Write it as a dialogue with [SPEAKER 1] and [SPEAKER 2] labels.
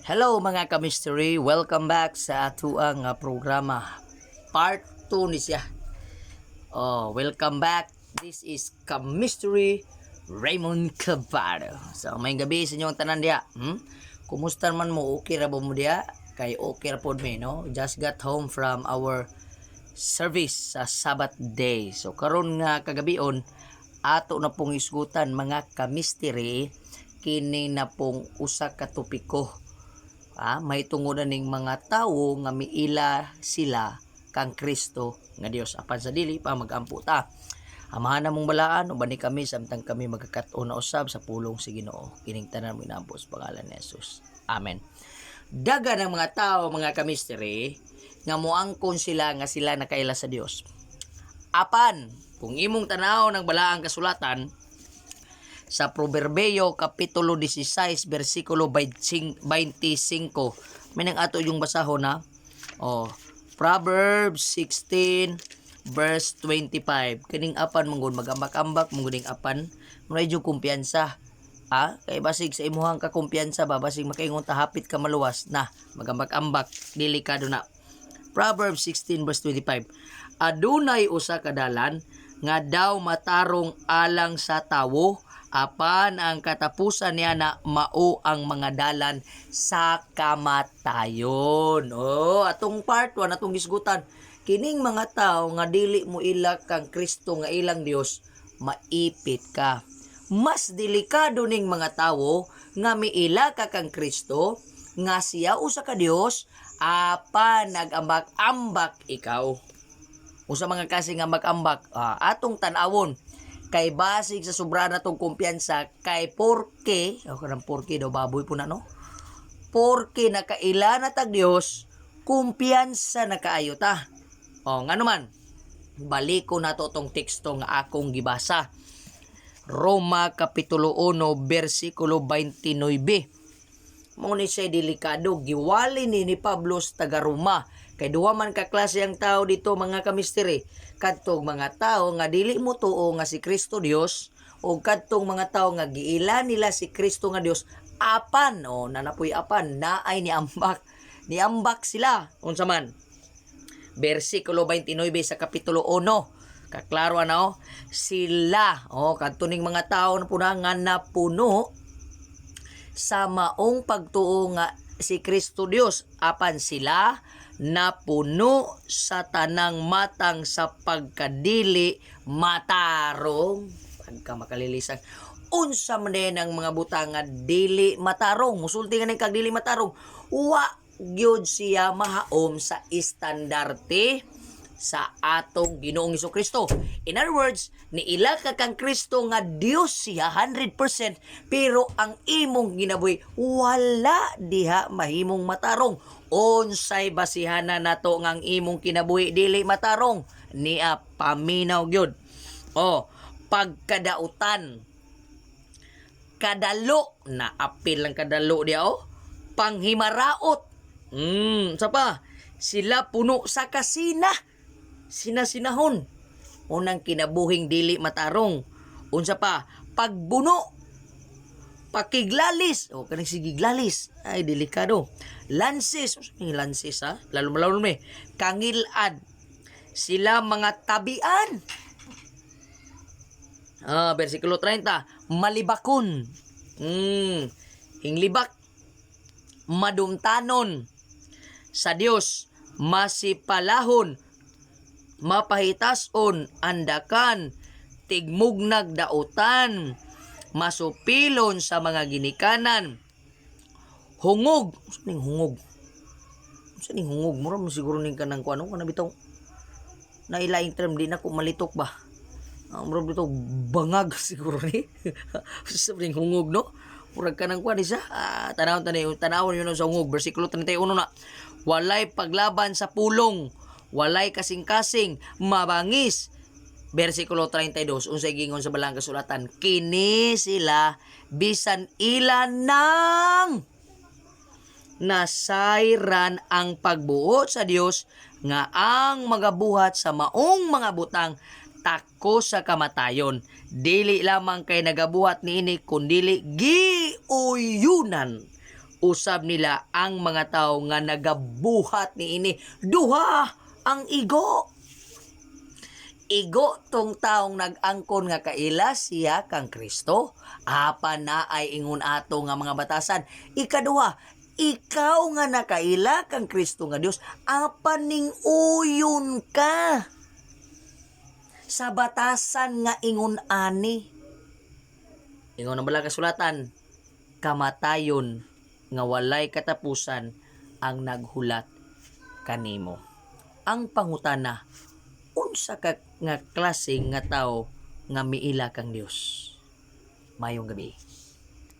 [SPEAKER 1] Hello mga ka-mystery, welcome back sa atuang programa. Part 2 ni siya. Welcome back. This is ka-mystery Raymond Cavado. So may gabi sa inyong tanan diya. Kumusta man mo? Okay ra ba mo diya? Kay okay ra pod me, no? Just got home from our service sa Sabbath day. So karon nga kagabion ato na pong isgutan mga ka-mystery kini na pong usa ka topiko. May tungudan ning mga tawo nga miila sila kang Kristo nga Dios apan sa dili pa magampo ta. Amahan namong balaan uban ni kami samtang kami magkakat-on na usab sa pulong sa Ginoo. Kining tanan mo inaambos pangalan ni Jesus. Amen. Daga ng mga tawo mga ka-mystery nga moangkon sila nga sila nakaila sa Dios. Apan kung imong tanaw ng balaang kasulatan sa Proverbio Kapitulo 16 versikulo 25 may nang ato yung basahon na Proverbs 16 verse 25 kining apan manggon magambak-ambak manggon apan medyo kumpiyansa kay basig sa imuhang ka kumpiyansa ba basig makaingon ta hapit ka maluwas na magambak-ambak delikado na. Proverbs 16 verse 25 adunay usa ka dalan nga daw matarong alang sa tawo apan ang katapusan niya na mao ang mga dalan sa kamatayon. Atong part 1 atong gisgutan kining mga tawo nga dili mo ila kang Kristo nga ilang Dios maipit ka. Mas delikado ning mga tawo nga miila ka kang Kristo nga siya usa ka Dios apan nagambak-ambak ikaw. Usa mga kasi nga ambak-ambak atong tan-awon kay basig sa sobra na tong kumpiyansa kay porke kanang porke daw baboy po na no porke nakaila na tag Dios kumpiyansa na kaayo ta ngano man balik ko na to tong teksto nga akong gibasa Roma Kapitulo 1 versikulo 29 mo ni siya delikado giwali ni Pablo sa taga Roma kay duha man ka klase ang tao dito mga ka-mystery. Kadtong mga tao nga dili mo tuo nga si Kristo Dios o kadtong mga tao nga giila nila si Kristo nga Dios apan nanapoy apan naay niambak sila unsa man. Bersikulo 29 sa Kapitulo 1 kaklaro na sila kadto ning mga tao na puna nga napuno sa maong pagtuo nga si Kristo Dios apan sila napuno sa tanang matang sa pagkadili matarong pagkamakalilisan unsa man ang mga butang nga dili matarong musulti nga kag dili matarong wa gyud siya mahaom sa istandarte sa atong Ginoong Hesukristo. In other words, niila ka kang Kristo nga Dios siya 100% pero ang imong ginabuhi wala diha mahimong matarong. Unsay basihana nato nga ang imong kinabuhi dili matarong niya paminaw gyud. Pagkadautan kadalo na apil lang kadalo dia panghimaraot. Sa pa sila puno sa kasina. Sinasinahon unang kinabuhing dili matarong unsa pa pagbuno pakiglalis kaning sigiglalis ay delikado lansis lalo me kangilad sila mga tabian bersikulo 30 malibakon hinglibak madumtanon sa Dios masipalahon mapahitason andakan tigmugnag dautan masupilon sa mga ginikanan hungog hungog mura mo siguro ning kanang kuano kana bitaw na ilaing term di na ko malitok ba mura bitaw bangag siguro ni sa ning hungog no murag kanang kuan isa tanawon yun sa hungog bersikulo 31 na walay paglaban sa pulong walay kasing-kasing mabangis. Bersikulo 32 unsay gingon sa balang kasulatan kini sila bisan ila nang nasayran ang pagbuot sa Dios nga ang magabuhat sa maong mga butang tako sa kamatayon dili lamang kay nagabuhat niini kundili giuyunan Usab nila ang mga tawo nga nagabuhat niini. Duha ang igo. Igo tong taong nag-angkon nga kaila siya kang Kristo. Apan na ay ingon ato nga mga batasan. Ikaduha, ikaw nga nakaila kang Kristo nga Dios, apan ning uyon ka sa batasan nga ingon ani. Ingon ang balang kasulatan, kamatayon nga walay katapusan ang naghulat kanimo. Ang pangutana, unsa ka nga klase nga tao nga miila kang Dios? Mayong gabi.